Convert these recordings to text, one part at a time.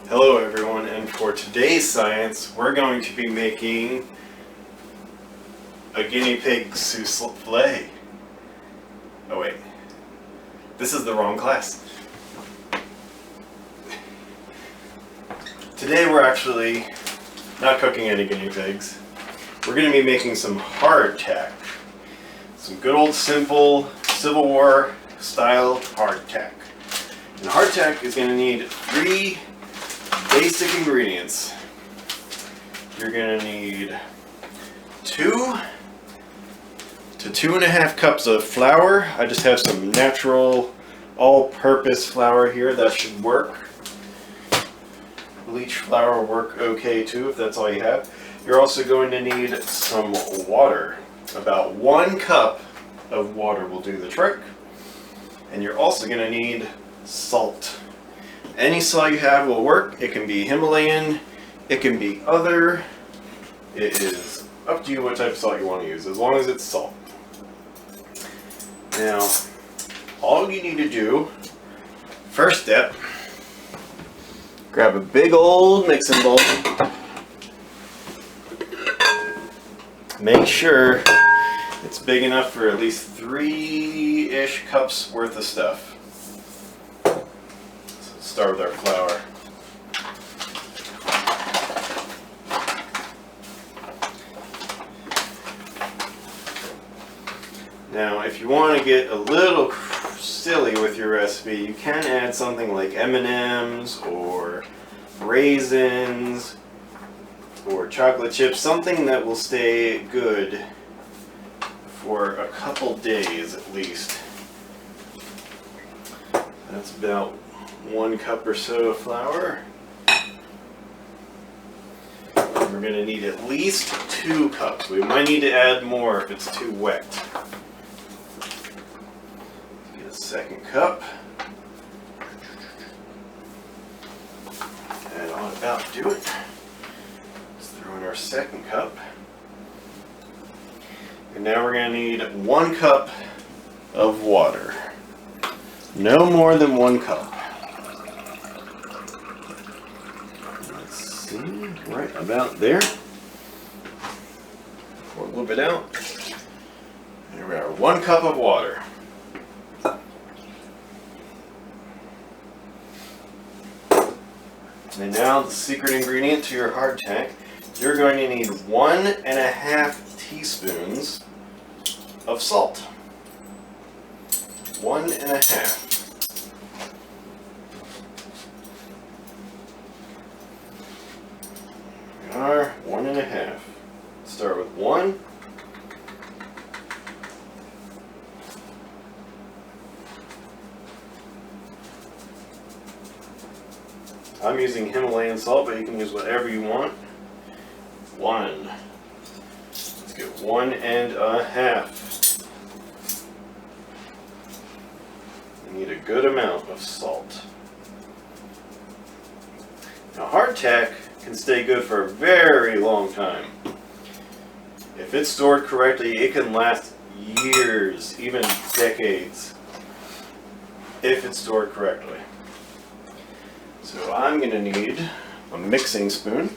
Hello everyone, and for today's science we're going to be making a guinea pig souffle. Oh wait, this is the wrong class. Today we're actually not cooking any guinea pigs. We're going to be making some hardtack. Some good old simple Civil War style hardtack. And hardtack is going to need 3 basic ingredients. You're going to need 2 to 2.5 cups of flour. I just have some natural all-purpose flour here. That should work. Bleach flour will work okay too if that's all you have. You're also going to need some water. About 1 cup of water will do the trick. And you're also going to need salt. Any salt you have will work. It can be Himalayan, it can be other. It is up to you what type of salt you want to use, as long as it's salt. Now, all you need to do, first step, grab a big old mixing bowl. Make sure it's big enough for at least 3-ish cups worth of stuff. Start with our flour. Now, if you want to get a little silly with your recipe, you can add something like M&Ms or raisins or chocolate chips, something that will stay good for a couple days at least. That's about 1 cup or so of flour. And we're going to need at least 2 cups. We might need to add more if it's too wet. Get a 2nd cup. That ought to about do it. Let's throw in our 2nd cup. And now we're going to need 1 cup of water. No more than 1 cup. Right about there. Pour a little bit out. There we are, 1 cup of water. And now the secret ingredient to your hardtack. You're going to need 1.5 teaspoons of salt. 1.5. Are 1.5. Start with 1. I'm using Himalayan salt, but you can use whatever you want. 1. Let's get 1.5. You need a good amount of salt. Now hardtack can stay good for a very long time. If it's stored correctly, it can last years, even decades, if it's stored correctly. So I'm going to need a mixing spoon.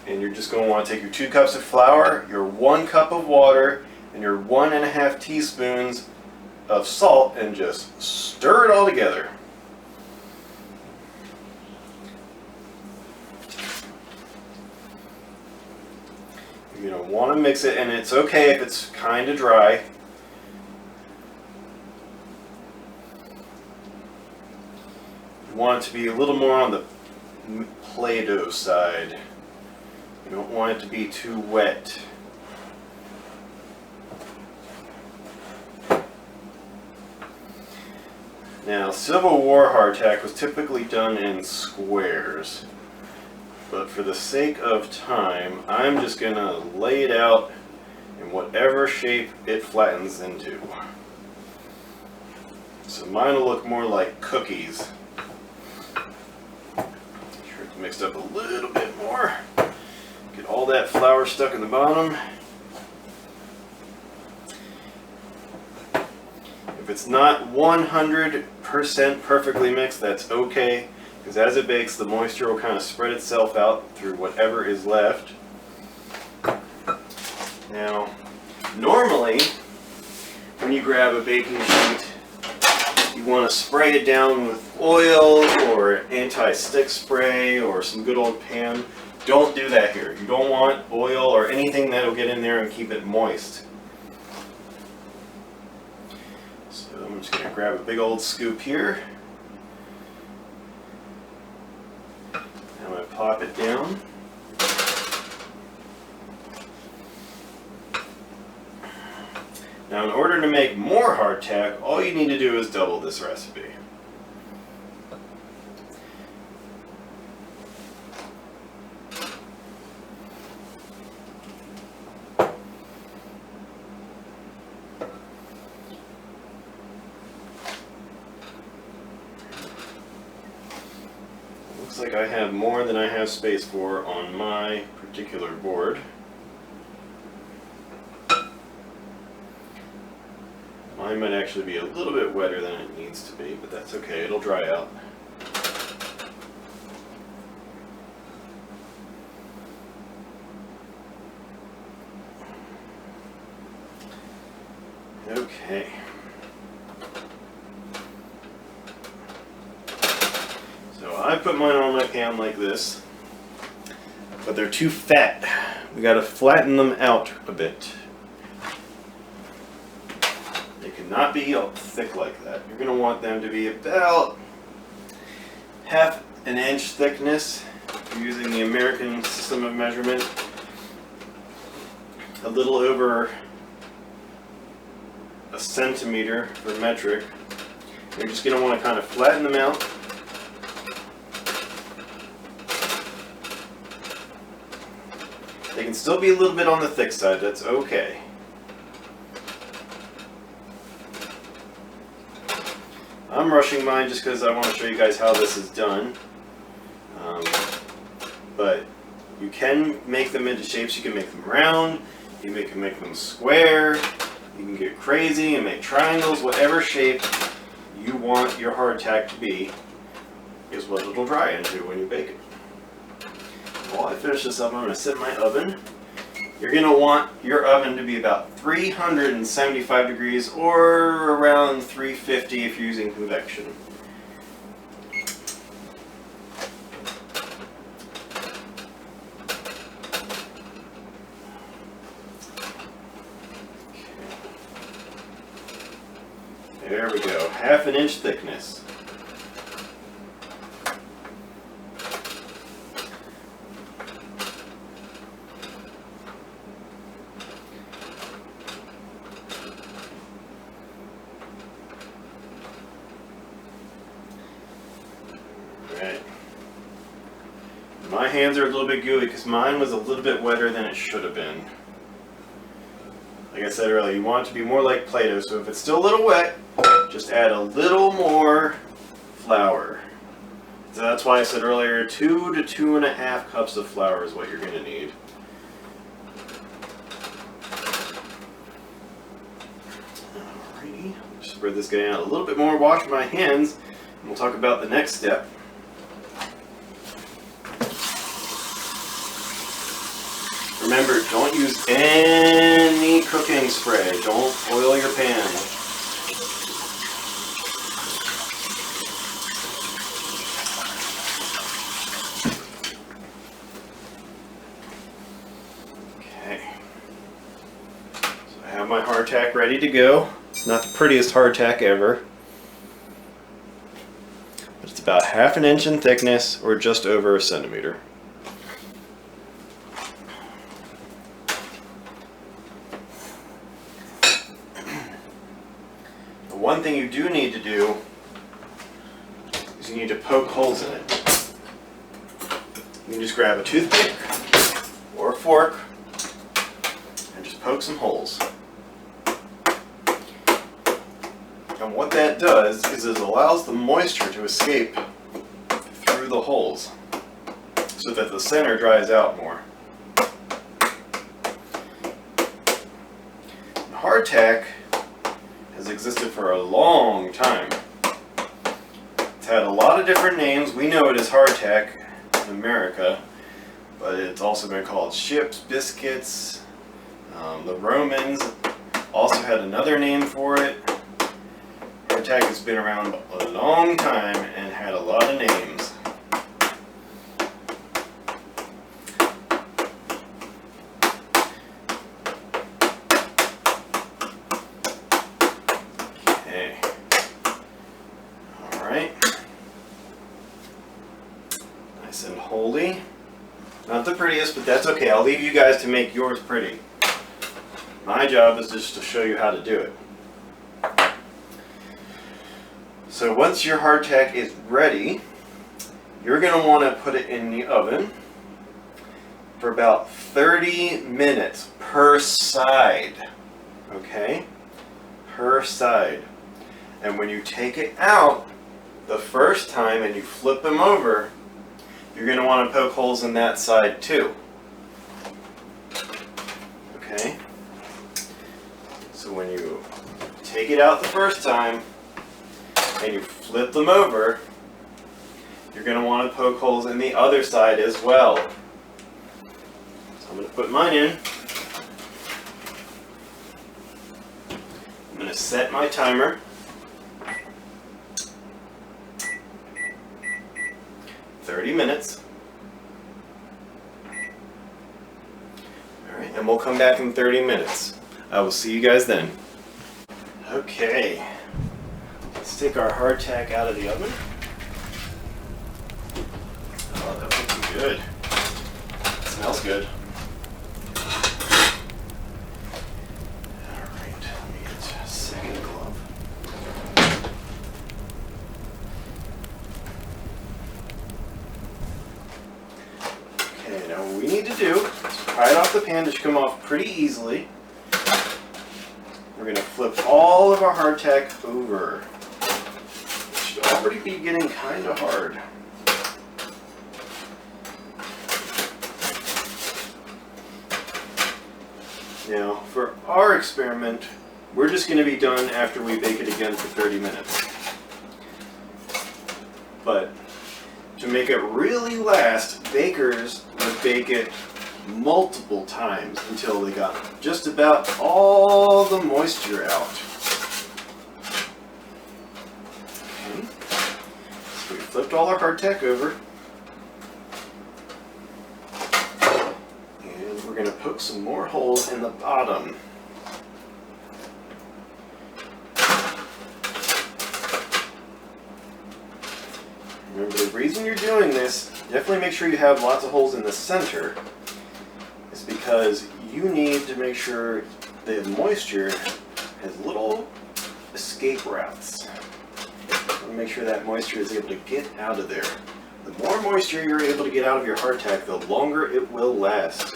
And you're just going to want to take your 2 cups of flour, your 1 cup of water, and your 1.5 teaspoons of salt, and just stir it all together. You're going to want to mix it, and it's okay if it's kind of dry. You want it to be a little more on the Play-Doh side. You don't want it to be too wet. Now, Civil War hardtack was typically done in squares. But for the sake of time, I'm just going to lay it out in whatever shape it flattens into. So mine will look more like cookies. Sure it's mixed up a little bit more. Get all that flour stuck in the bottom. If it's not 100% 100% perfectly mixed, that's okay, because as it bakes, the moisture will kind of spread itself out through whatever is left. Now, normally, when you grab a baking sheet, you want to spray it down with oil or anti-stick spray or some good old Pam. Don't do that here. You don't want oil or anything that will get in there and keep it moist. So I'm just going to grab a big old scoop here. I'm going to pop it down. Now, in order to make more hardtack, all you need to do is double this recipe. Looks like I have more than I have space for on my particular board. Mine might actually be a little bit wetter than it needs to be, but that's okay, it'll dry out. Okay. So I put mine on my pan like this, but they're too fat. We gotta flatten them out a bit. They cannot be thick like that. You're going to want them to be about ½ an inch thickness. If you're using the American system of measurement, a little over a centimeter for metric. You're just going to want to kind of flatten them out. They can still be a little bit on the thick side, that's okay. I'm rushing mine just because I want to show you guys how this is done. But you can make them into shapes. You can make them round, you can make them square, you can get crazy and make triangles. Whatever shape you want your hardtack to be is what it'll dry into when you bake it. While I finish this up, I'm going to set my oven. You're going to want your oven to be about 375 degrees or around 350 if you're using convection. There we go, ½ an inch thickness. My hands are a little bit gooey because mine was a little bit wetter than it should have been. Like I said earlier, you want it to be more like Play-Doh, so if it's still a little wet, just add a little more flour. So that's why I said earlier 2 to 2.5 cups of flour is what you're going to need. Alrighty, spread this guy out a little bit more, wash my hands, and we'll talk about the next step. Remember, don't use any cooking spray. Don't oil your pan. Okay. So I have my hardtack ready to go. It's not the prettiest hardtack ever, but it's about ½ an inch in thickness or just over a centimeter. One thing you do need to do is you need to poke holes in it. You can just grab a toothpick or a fork and just poke some holes. And what that does is it allows the moisture to escape through the holes so that the center dries out more. Hardtack has existed for a long time. had a lot of different names. We know it as HardTack in America, but it's also been called Ships, Biscuits. The Romans also had another name for it. HardTack has been around a long time and had a lot of names. Okay. Alright. Nice and holy. Not the prettiest, but that's okay. I'll leave you guys to make yours pretty. My job is just to show you how to do it. So once your hardtack is ready, you're going to want to put it in the oven for about 30 minutes per side. Okay? Per side. And when you take it out the first time and you flip them over, you're going to want to poke holes in that side too. Okay? So when you take it out the first time and you flip them over, you're going to want to poke holes in the other side as well. So I'm going to put mine in. I'm going to set my timer. Minutes. Alright, and we'll come back in 30 minutes. I will see you guys then. Okay, let's take our hardtack out of the oven. Oh, that looks good. It smells good. Alright, let me get a second glove. Okay, now what we need to do is pry it off the pan. It should come off pretty easily. We're going to flip all of our hardtack over. It should already be getting kind of hard. Now, for our experiment, we're just going to be done after we bake it again for 30 minutes. But to make it really last, bakers would bake it multiple times until they got just about all the moisture out. Okay. So we flipped all our hardtack over. And we're going to poke some more holes in the bottom. Remember, the reason you're doing this, definitely make sure you have lots of holes in the center, is because you need to make sure the moisture has little escape routes. Make sure that moisture is able to get out of there. The more moisture you're able to get out of your hardtack, the longer it will last.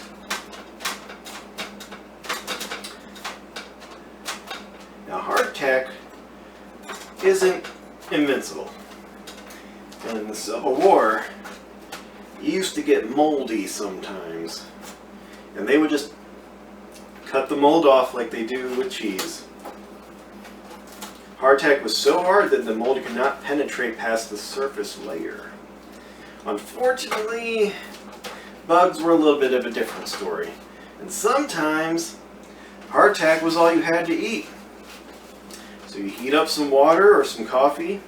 Now, hardtack isn't invincible. And in the Civil War, you used to get moldy sometimes. And they would just cut the mold off like they do with cheese. Hardtack was so hard that the mold could not penetrate past the surface layer. Unfortunately, bugs were a little bit of a different story. And sometimes, hardtack was all you had to eat. So you heat up some water or some coffee,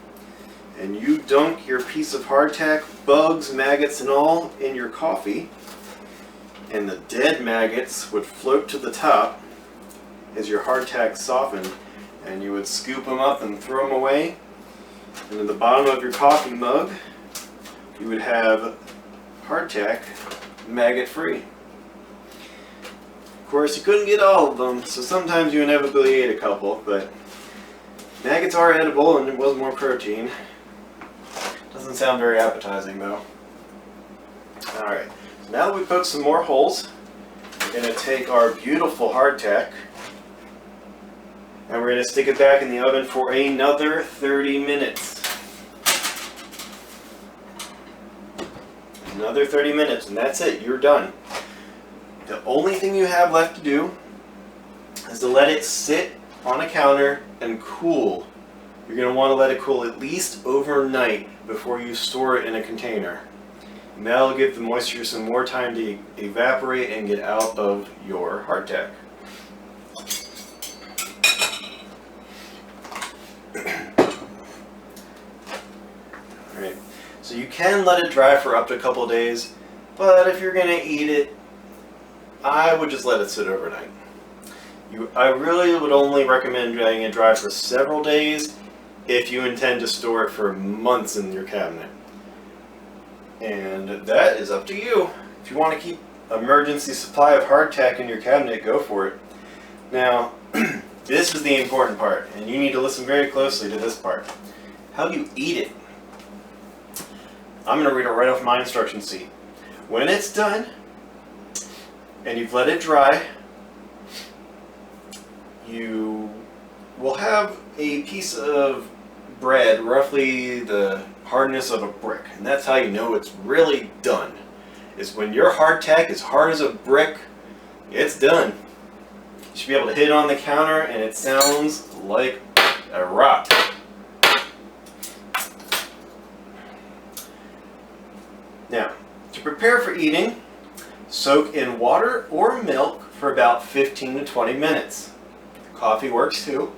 and you dunk your piece of hardtack, bugs, maggots, and all, in your coffee, and the dead maggots would float to the top as your hardtack softened, and you would scoop them up and throw them away. And in the bottom of your coffee mug, you would have hardtack maggot-free. Of course, you couldn't get all of them, so sometimes you inevitably ate a couple, but maggots are edible and it was more protein. Doesn't sound very appetizing though. Alright, so now that we poked some more holes, we're going to take our beautiful hardtack and we're going to stick it back in the oven for another 30 minutes. Another 30 minutes and that's it, you're done. The only thing you have left to do is to let it sit on a counter and cool You're going to want to let it cool at least overnight before you store it in a container. And that'll give the moisture some more time to evaporate and get out of your hardtack. Alright, so you can let it dry for up to a couple of days, but if you're going to eat it, I would just let it sit overnight. I really would only recommend letting it dry for several days if you intend to store it for months in your cabinet. And that is up to you. If you want to keep an emergency supply of hardtack in your cabinet, go for it. Now, this is the important part, and you need to listen very closely to this part. How do you eat it? I'm going to read it right off my instruction sheet. When it's done, and you've let it dry, you will have a piece of bread, roughly the hardness of a brick. And that's how you know it's really done. Is when your hardtack is hard as a brick, it's done. You should be able to hit it on the counter and it sounds like a rock. Now, to prepare for eating, soak in water or milk for about 15 to 20 minutes. Coffee works too.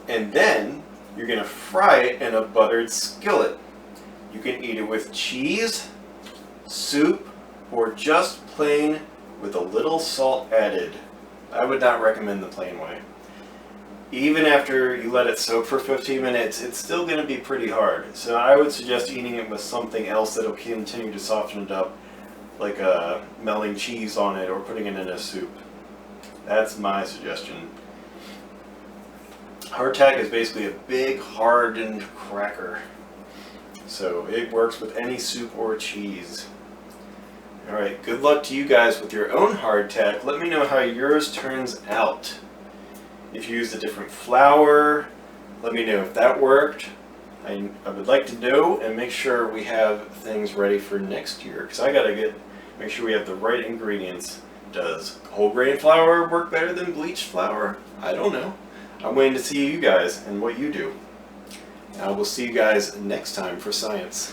And then you're going to fry it in a buttered skillet. You can eat it with cheese, soup, or just plain with a little salt added. I would not recommend the plain way. Even after you let it soak for 15 minutes, it's still going to be pretty hard. So I would suggest eating it with something else that will continue to soften it up, like melting cheese on it or putting it in a soup. That's my suggestion. Hardtack is basically a big hardened cracker, so it works with any soup or cheese. Alright, good luck to you guys with your own hardtack. Let me know how yours turns out. If you used a different flour, let me know if that worked. I would like to know and make sure we have things ready for next year, because I gotta make sure we have the right ingredients. Does whole grain flour work better than bleached flour? I don't know. I'm waiting to see you guys and what you do. I will see you guys next time for science.